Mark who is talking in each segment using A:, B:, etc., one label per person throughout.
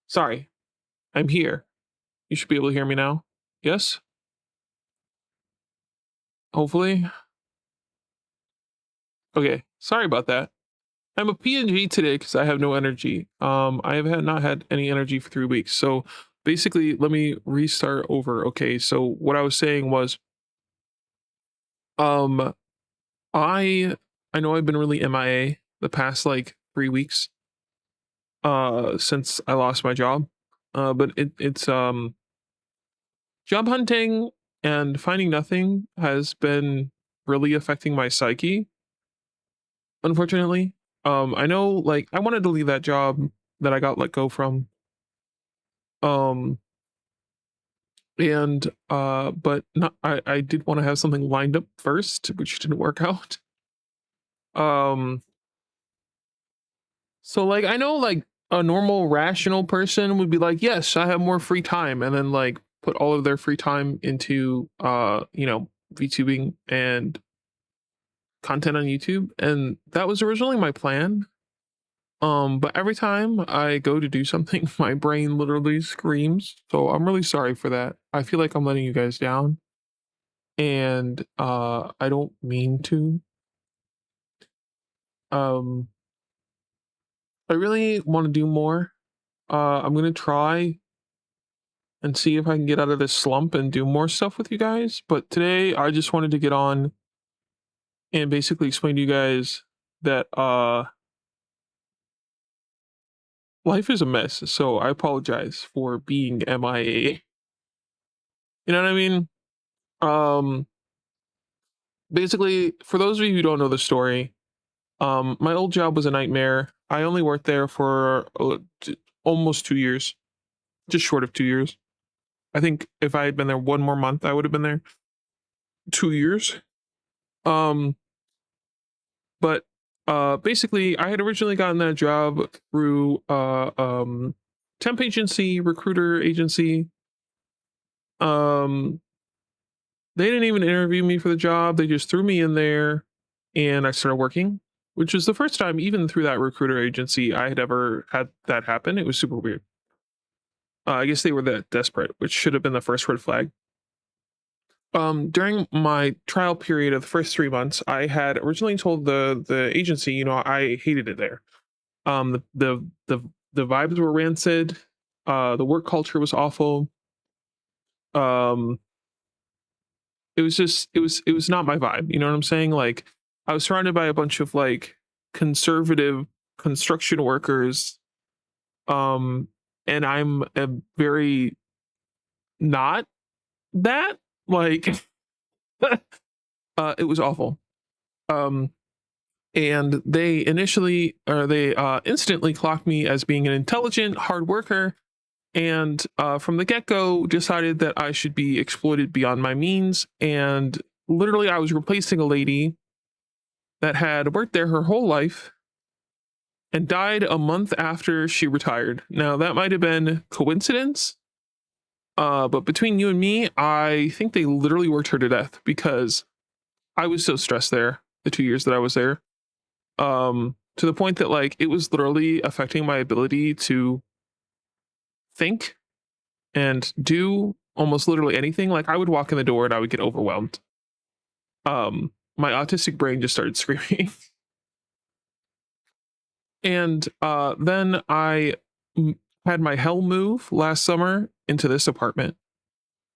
A: Sorry, I'm here. You should be able to hear me now. Yes? Hopefully? Okay, sorry about that. I'm a PNG today because I have no energy. I have not had any energy for 3 weeks. So basically, let me restart over. Okay, so what I was saying was, um, I I know I've been really MIA the past like 3 weeks, since I lost my job. But it's job hunting and finding nothing has been really affecting my psyche, unfortunately. I know like I wanted to leave that job that I got let go from. Um and but not I did want to have something lined up first, which didn't work out. Um so like I know like a normal rational person would be like, yes, I have more free time, and then like put all of their free time into VTubing and content on YouTube. And that was originally my plan. But every time I go to do something, my brain literally screams. So I'm really sorry for that. I feel like I'm letting you guys down. And I don't mean to. Um I really want to do more. I'm gonna try and see if I can get out of this slump and do more stuff with you guys. But today I just wanted to get on and basically explain to you guys that life is a mess. So I apologize for being MIA. You know what I mean? Um Basically, for those of you who don't know the story, my old job was a nightmare. I only worked there for almost 2 years, just short of 2 years. I think if I had been there one more month, I would have been there 2 years. Um, but basically, I had originally gotten that job through temp agency, recruiter agency. Um, they didn't even interview me for the job. They just threw me in there, and I started working, which was the first time, even through that recruiter agency, I had ever had that happen. It was super weird. I guess they were that desperate, which should have been the first red flag. During my trial period of the first 3 months, I had originally told the agency, I hated it there. The vibes were rancid. The work culture was awful. Um, it was not my vibe. You know what I'm saying? Like, I was surrounded by a bunch of like conservative construction workers. Um, and I'm a very not that like it was awful. Um, and they instantly clocked me as being an intelligent hard worker, and from the get-go decided that I should be exploited beyond my means. And literally I was replacing a lady that had worked there her whole life and died a month after she retired. Now that might have been coincidence, but between you and me, I think they literally worked her to death because I was so stressed there the 2 years that I was there. To the point that like it was literally affecting my ability to think and do almost literally anything. Like, I would walk in the door and I would get overwhelmed. My autistic brain just started screaming. And then had my hell move last summer into this apartment.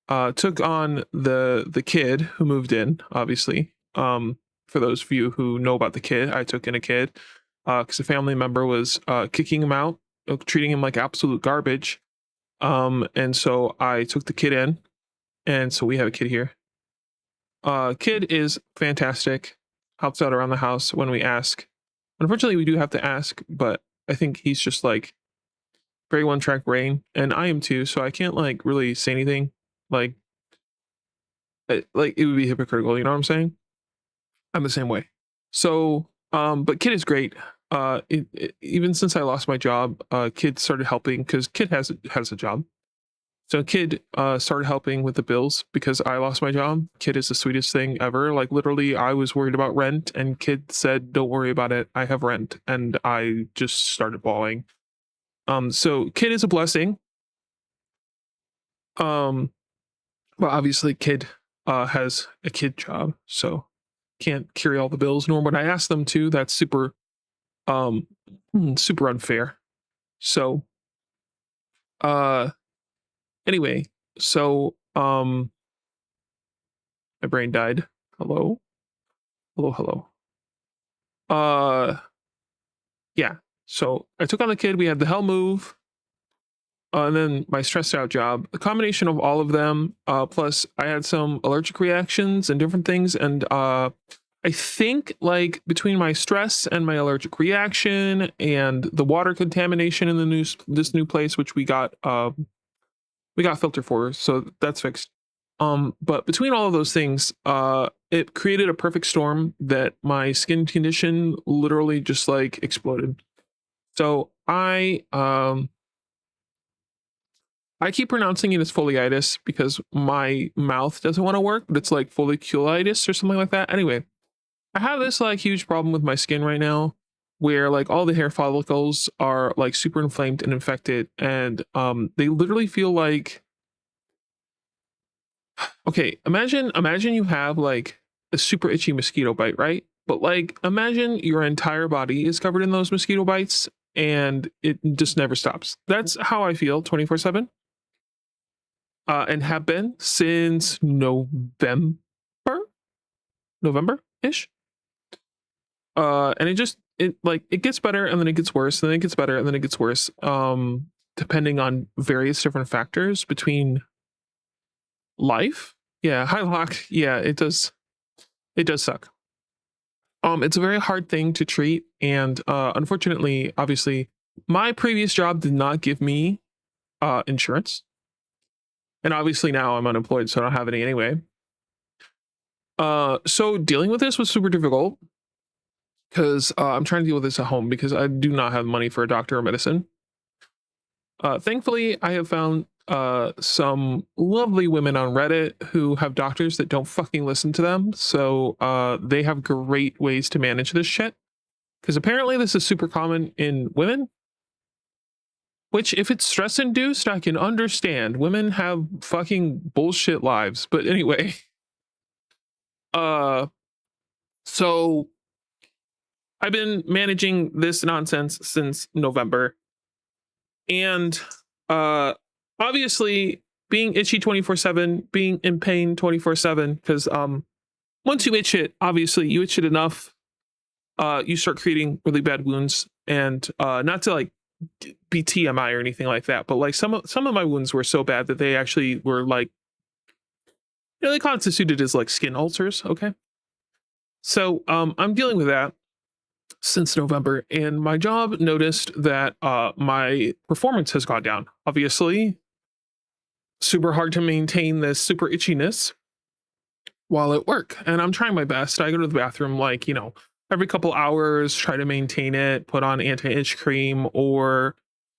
A: Took on the kid who moved in, obviously. For those of you who know about the kid, I took in a kid because a family member was kicking him out, treating him like absolute garbage. And so I took the kid in, and so we have a kid here. Kid is fantastic, helps out around the house when we ask. Unfortunately, we do have to ask, but I think he's just like very one track brain, and I am too, so I can't like really say anything. Like, like it would be hypocritical, you know what I'm saying? I'm the same way. So, but Kid is great. Even since I lost my job, Kid started helping because Kid has a job. So Kid started helping with the bills because I lost my job. Kid is the sweetest thing ever. Like, literally, I was worried about rent, and Kid said, "Don't worry about it. I have rent," and I just started bawling. So Kid is a blessing. Um, but obviously, Kid has a kid job, so can't carry all the bills. Nor would I ask them to. That's um super unfair. So uh anyway, so my brain died. Hello, hello, hello. Uh yeah. So I took on the kid. We had the hell move. And then my stressed out job, a combination of all of them, plus I had some allergic reactions and different things. And I think like between my stress and my allergic reaction and the water contamination in this new place, which we got filter for, so that's fixed. But between all of those things, it created a perfect storm that my skin condition literally just like exploded. So I keep pronouncing it as foliitis because my mouth doesn't want to work, but it's like folliculitis or something like that. Anyway, I have this like huge problem with my skin right now where like all the hair follicles are like super inflamed and infected, and they literally feel like, okay, imagine you have like a super itchy mosquito bite, right? But like imagine your entire body is covered in those mosquito bites and it just never stops. That's how I feel 24/7. And have been since November ish. And it gets better and then it gets worse and then it gets better and then it gets worse. Depending on various different factors between life. Yeah, high lock. Yeah, it does. It does suck. It's a very hard thing to treat, and unfortunately, obviously, my previous job did not give me insurance, and obviously now I'm unemployed, so I don't have any anyway. So dealing with this was super difficult because I'm trying to deal with this at home because I do not have money for a doctor or medicine. Thankfully, I have found some lovely women on Reddit who have doctors that don't fucking listen to them. So they have great ways to manage this shit. Because apparently this is super common in women, which if it's stress induced, I can understand. Women have fucking bullshit lives. But anyway, uh, so I've been managing this nonsense since November. And obviously being itchy 24/7, being in pain 24/7, because once you itch it, obviously you itch it enough, you start creating really bad wounds. And not to like be TMI or anything like that, but like some of my wounds were so bad that they actually were like, they constituted as like skin ulcers. Okay. So I'm dealing with that since November, and my job noticed that my performance has gone down. Obviously, super hard to maintain this super itchiness while at work, and I'm trying my best. I go to the bathroom like, every couple hours, try to maintain it, put on anti-itch cream, or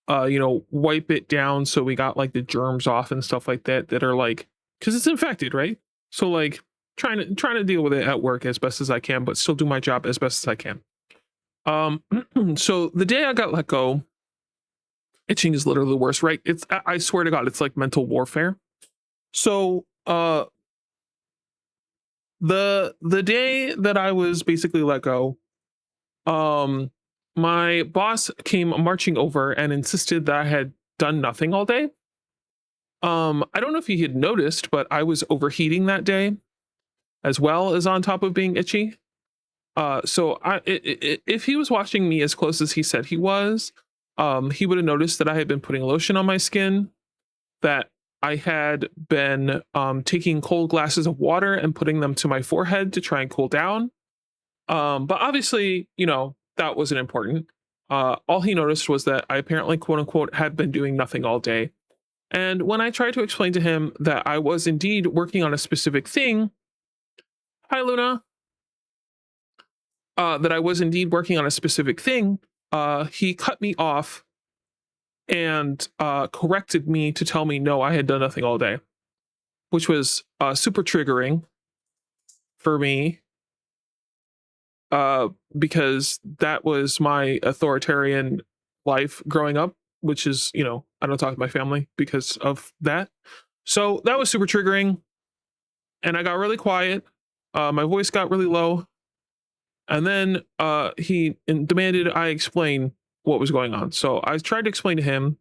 A: wipe it down so we got like the germs off and stuff like that that are like, because it's infected, right? So like trying to deal with it at work as best as I can, but still do my job as best as I can. Um, so the day I got let go, itching is literally the worst, right? I swear to God, it's like mental warfare. So the day that I was basically let go, um my boss came marching over and insisted that I had done nothing all day. I don't know if he had noticed, but I was overheating that day as well as on top of being itchy. So if he was watching me as close as he said he was, he would have noticed that I had been putting lotion on my skin, that I had been taking cold glasses of water and putting them to my forehead to try and cool down. But obviously, that wasn't important. All he noticed was that I apparently, quote unquote, had been doing nothing all day. And when I tried to explain to him that I was indeed working on a specific thing, hi, Luna, that I was indeed working on a specific thing, he cut me off and corrected me to tell me no, I had done nothing all day, which was super triggering for me, because that was my authoritarian life growing up, which is, I don't talk to my family because of that. So that was super triggering. And I got really quiet. My voice got really low. And then he demanded I explain what was going on. So I tried to explain to him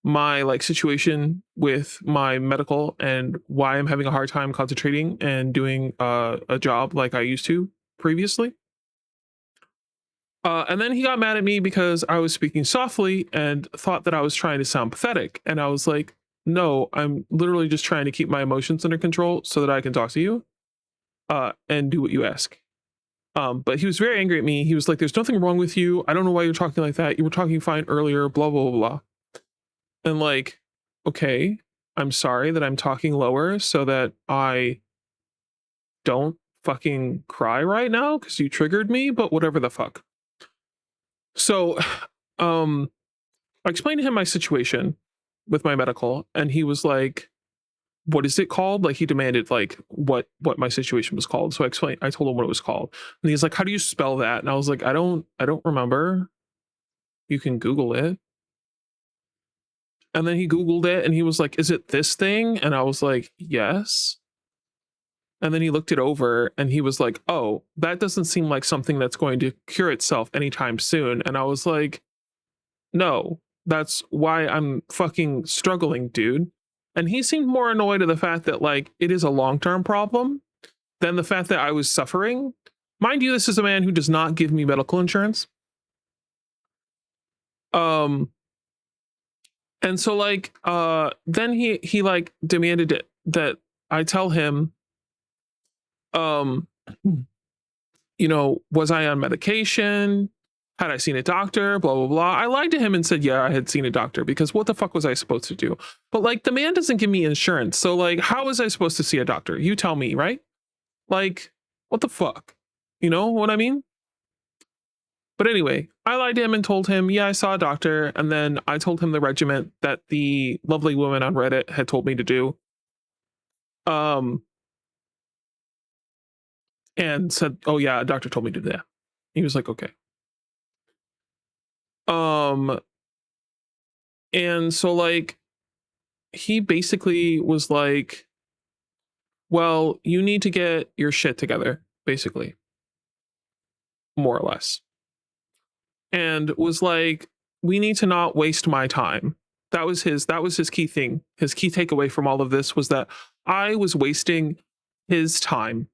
A: my like situation with my medical and why I'm having a hard time concentrating and doing a job like I used to previously. And then he got mad at me because I was speaking softly and thought that I was trying to sound pathetic. And I was like, no, I'm literally just trying to keep my emotions under control so that I can talk to you and do what you ask. But he was very angry at me. He was like, there's nothing wrong with you. I don't know why you're talking like that. You were talking fine earlier, blah, blah, blah, blah. And like, okay, I'm sorry that I'm talking lower so that I don't fucking cry right now because you triggered me, but whatever the fuck. So, um, I explained to him my situation with my medical, and he was like, "What is it called?" Like he demanded like what my situation was called. So I told him what it was called, and he's like, "How do you spell that?" And I was like, "I don't remember. You can Google it." And then he Googled it, and he was like, "Is it this thing?" And I was like, "Yes." And then he looked it over, and he was like, "Oh, that doesn't seem like something that's going to cure itself anytime soon." And I was like, "No, that's why I'm fucking struggling, dude." And he seemed more annoyed at the fact that like it is a long-term problem than the fact that I was suffering. Mind you, this is a man who does not give me medical insurance. Um and so like then he like demanded it that I tell him um was I on medication? Had I seen a doctor? Blah, blah, blah. I lied to him and said, yeah, I had seen a doctor because what the fuck was I supposed to do? But like, the man doesn't give me insurance. So, like, how was I supposed to see a doctor? You tell me, right? Like, what the fuck? You know what I mean? But anyway, I lied to him and told him, yeah, I saw a doctor. And then I told him the regimen that the lovely woman on Reddit had told me to do. Um, and said, oh, yeah, a doctor told me to do that. He was like, okay. Um, and so like he basically was like, well, you need to get your shit together, basically, more or less. And was like, we need to not waste my time. That was his key thing. His key takeaway from all of this was that I was wasting his time.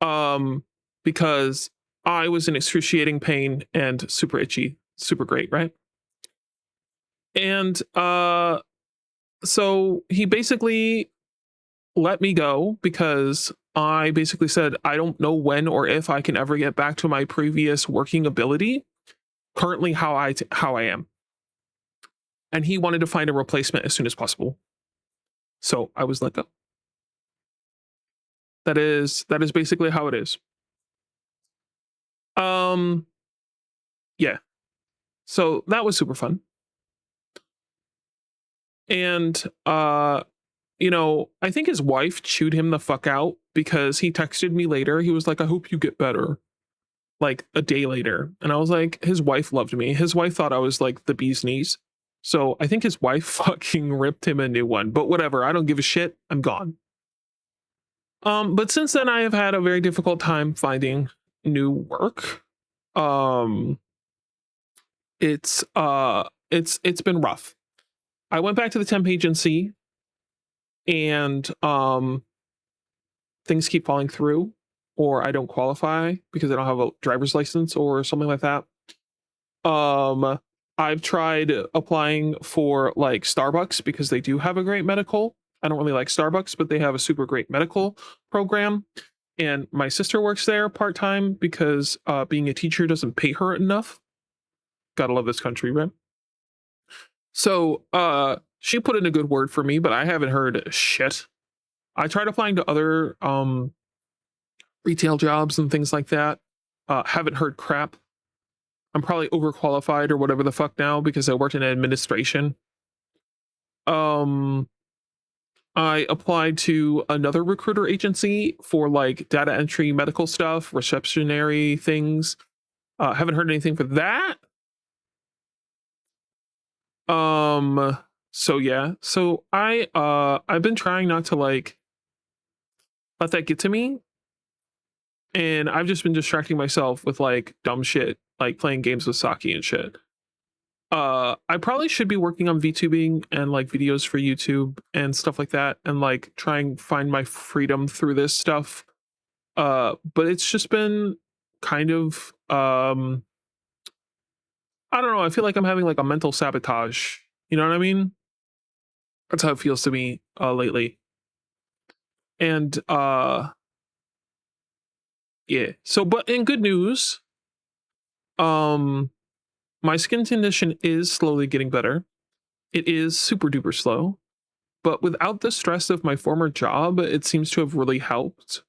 A: Um, because I was in excruciating pain and super itchy, super great, right? And so he basically let me go because I basically said, I don't know when or if I can ever get back to my previous working ability, currently how I am. And he wanted to find a replacement as soon as possible. So I was let go. That is basically how it is. Um yeah. So that was super fun. And I think his wife chewed him the fuck out because he texted me later. He was like, I hope you get better. Like a day later. And I was like, his wife loved me. His wife thought I was like the bee's knees. So I think his wife fucking ripped him a new one. But whatever, I don't give a shit. I'm gone. But since then I have had a very difficult time finding new work. Um it's been rough. I went back to the temp agency and things keep falling through, or I don't qualify because I don't have a driver's license or something like that. Um, I've tried applying for like Starbucks because they do have a great medical. I don't really like Starbucks, but they have a super great medical program. And my sister works there part time because being a teacher doesn't pay her enough. Gotta love this country, right? So she put in a good word for me, but I haven't heard shit. I tried applying to other retail jobs and things like that. Haven't heard crap. I'm probably overqualified or whatever the fuck now because I worked in administration. Um, I applied to another recruiter agency for like data entry, medical stuff, receptionary things. Haven't heard anything for that. Um, so yeah. So I've been trying not to like let that get to me, and I've just been distracting myself with like dumb shit, like playing games with Saki and shit. I probably should be working on VTubing and like videos for YouTube and stuff like that, and like trying find my freedom through this stuff. But it's just been kind of I don't know, I feel like I'm having like a mental sabotage. You know what I mean? That's how it feels to me lately. And yeah. So but in good news, um my skin condition is slowly getting better. It is super duper slow, but without the stress of my former job, it seems to have really helped.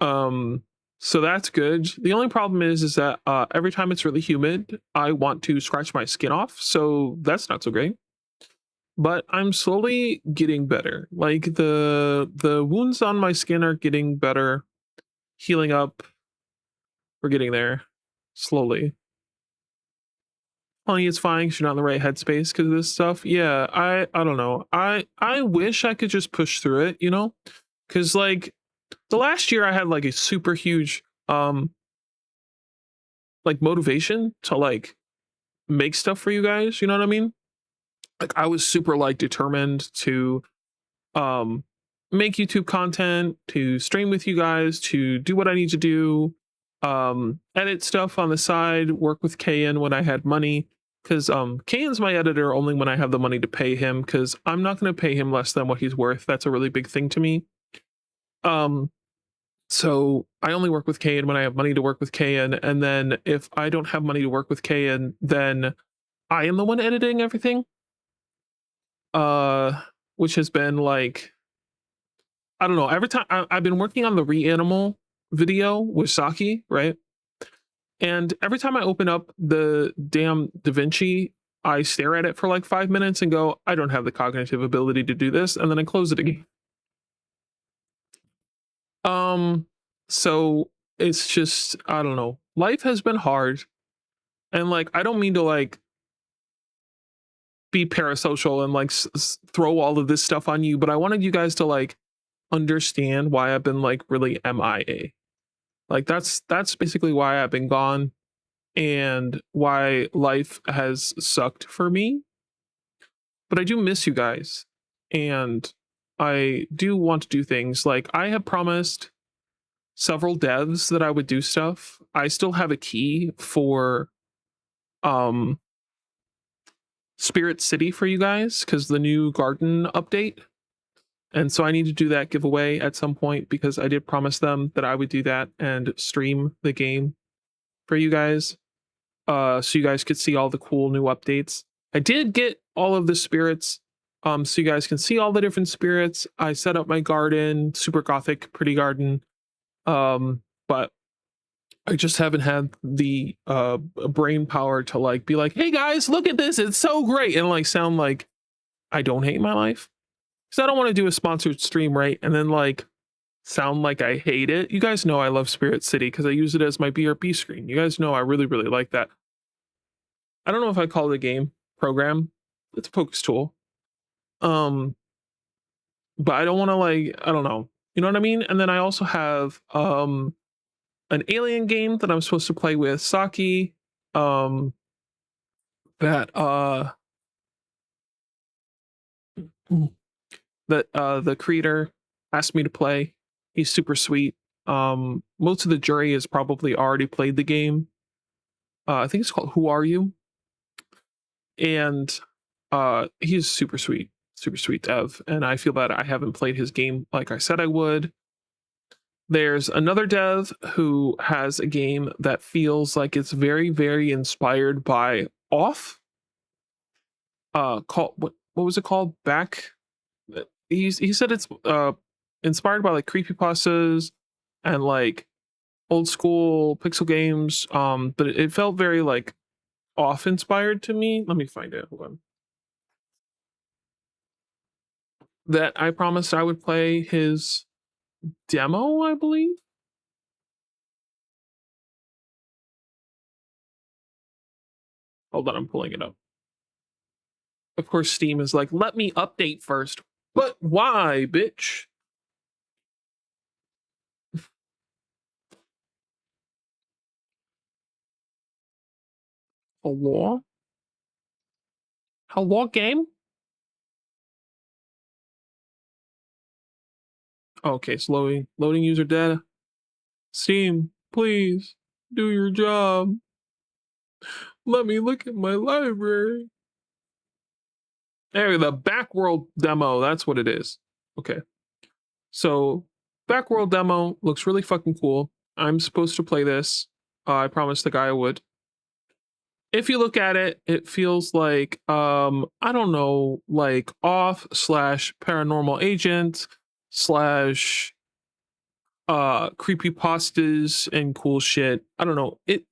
A: Um, So that's good. The only problem is that every time it's really humid, I want to scratch my skin off. So that's not so great. But I'm slowly getting better. Like the wounds on my skin are getting better, healing up. We're getting there slowly. Honey, it's fine 'cause you're not in the right headspace because of this stuff. Yeah, I don't know. I wish I could just push through it, you know? Because like the last year I had like a super huge like motivation to like make stuff for you guys, you know what I mean? Like I was super like determined to um make YouTube content, to stream with you guys, to do what I need to do, edit stuff on the side, work with KN when I had money. Cause KN's my editor only when I have the money to pay him, because I'm not gonna pay him less than what he's worth. That's a really big thing to me. Um so I only work with KN when I have money to work with KN, and then if I don't have money to work with KN, then I am the one editing everything. Which has been like, I don't know. Every time I've been working on the Reanimal video with Saki, right? And every time I open up the damn DaVinci, I stare at it for like 5 minutes and go, I don't have the cognitive ability to do this, and then I close it again. Um, so it's just, I don't know. Life has been hard, and like I don't mean to like be parasocial and like throw all of this stuff on you, but I wanted you guys to like understand why I've been like really MIA. Like that's basically why I've been gone and why life has sucked for me. But I do miss you guys, and I do want to do things. Like I have promised several devs that I would do stuff. I still have a key for um Spirit City for you guys because the new garden update. And so I need to do that giveaway at some point because I did promise them that I would do that and stream the game for you guys. So you guys could see all the cool new updates. I did get all of the spirits. So you guys can see all the different spirits. I set up my garden, super gothic, pretty garden. But I just haven't had the brain power to like be like, hey guys, look at this, it's so great, and like sound like I don't hate my life. Because I don't want to do a sponsored stream, right? And then like sound like I hate it. You guys know I love Spirit City because I use it as my BRB screen. You guys know I really, really like that. I don't know if I call it a game program. It's a focus tool. But I don't want to like, I don't know. You know what I mean? And then I also have an alien game that I'm supposed to play with Saki. That the creator asked me to play. He's super sweet. Most of the jury has probably already played the game. I think it's called Who Are You? And he's super sweet dev, and I feel that I haven't played his game like I said I would. There's another dev who has a game that feels like it's very, very inspired by Off. Called what was it called? Back. He said it's inspired by like creepypastas and like old school pixel games. But it felt very like Off inspired to me. Let me find it. Hold on. That I promised I would play his demo, I believe. Hold on, I'm pulling it up. Of course, Steam is like, let me update first. But why, bitch? Hello? Hello, game? Okay, it's loading. Loading user data. Steam, please do your job. Let me look at my library. There, the Backworld demo. That's what it is. Okay. So, Backworld demo looks really fucking cool. I'm supposed to play this. I promised the guy I would. If you look at it, it feels like I don't know, like off slash paranormal agent slash creepy pastas and cool shit. I don't know. It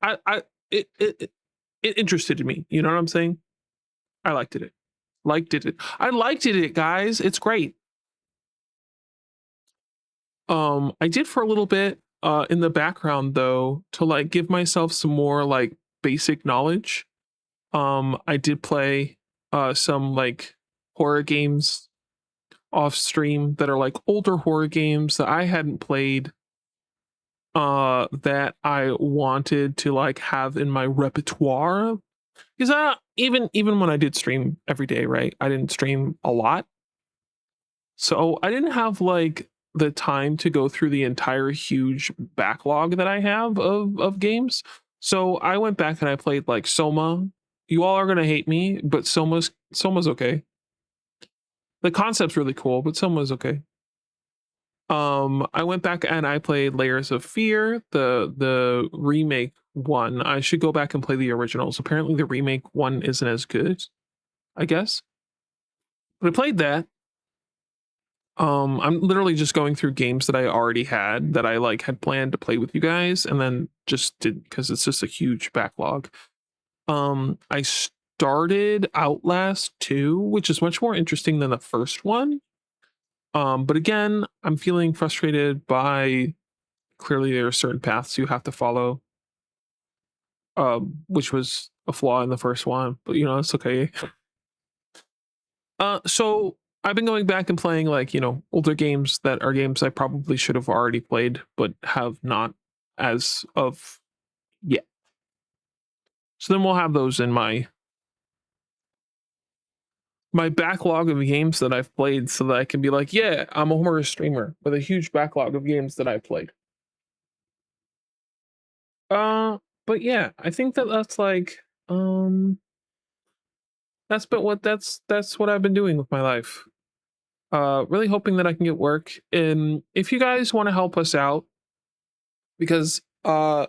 A: interested me. You know what I'm saying? I liked it. Liked it. I liked it, guys. It's great. I did for a little bit in the background though to like give myself some more like basic knowledge. I did play some like horror games off stream that are like older horror games that I hadn't played that I wanted to like have in my repertoire. Because even when I did stream every day, right? I didn't stream a lot. So I didn't have like the time to go through the entire huge backlog that I have of games. So I went back and I played like Soma. You all are gonna hate me, but Soma's okay. The concept's really cool, but Soma's okay. I went back and I played Layers of Fear, the remake one. I should go back and play the originals. Apparently the remake one isn't as good, I guess. But I played that. I'm literally just going through games that I already had that I like had planned to play with you guys and then just did because it's just a huge backlog. I started Outlast 2, which is much more interesting than the first one. But again, I'm feeling frustrated by clearly there are certain paths you have to follow. Which was a flaw in the first one, but you know, it's okay. So I've been going back and playing like, you know, older games that are games I probably should have already played, but have not as of yet. So then we'll have those in my backlog of games that I've played so that I can be like, yeah, I'm a horror streamer with a huge backlog of games that I've played. Uh, but yeah, I think that that's like, that's what I've been doing with my life. Really hoping that I can get work. And if you guys want to help us out, because the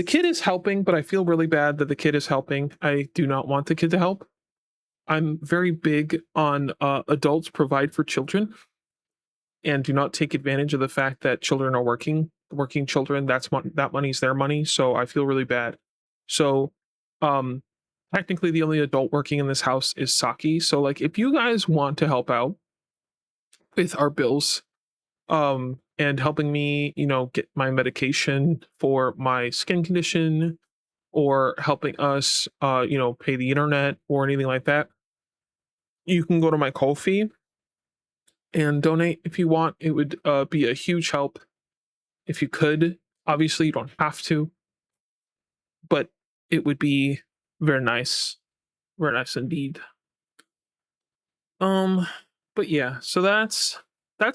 A: kid is helping, but I feel really bad that the kid is helping. I do not want the kid to help. I'm very big on adults provide for children and do not take advantage of the fact that children are working children. That money's their money. So I feel really bad. So um technically the only adult working in this house is Saki. So like if you guys want to help out with our bills, and helping me, you know, get my medication for my skin condition or helping us you know, pay the internet or anything like that, you can go to my Ko-fi and donate if you want. It would be a huge help if you could. Obviously you don't have to, but it would be very nice indeed. um but yeah, so that's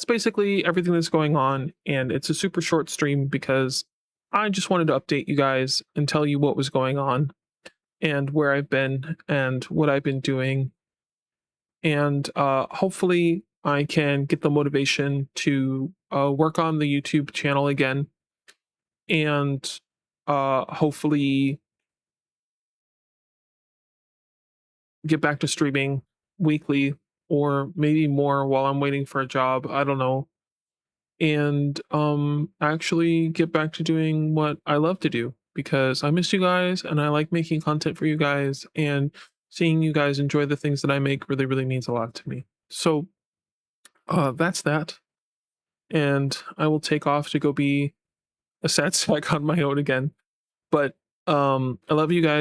A: basically everything that's going on, and it's a super short stream because I just wanted to update you guys and tell you what was going on and where I've been and what I've been doing, and hopefully I can get the motivation to work on the YouTube channel again, and hopefully get back to streaming weekly or maybe more while I'm waiting for a job. I don't know. And actually get back to doing what I love to do because I miss you guys and I like making content for you guys, and seeing you guys enjoy the things that I make really means a lot to me. So that's that. And I will take off to go be a sad sack on my own again. But I love you guys.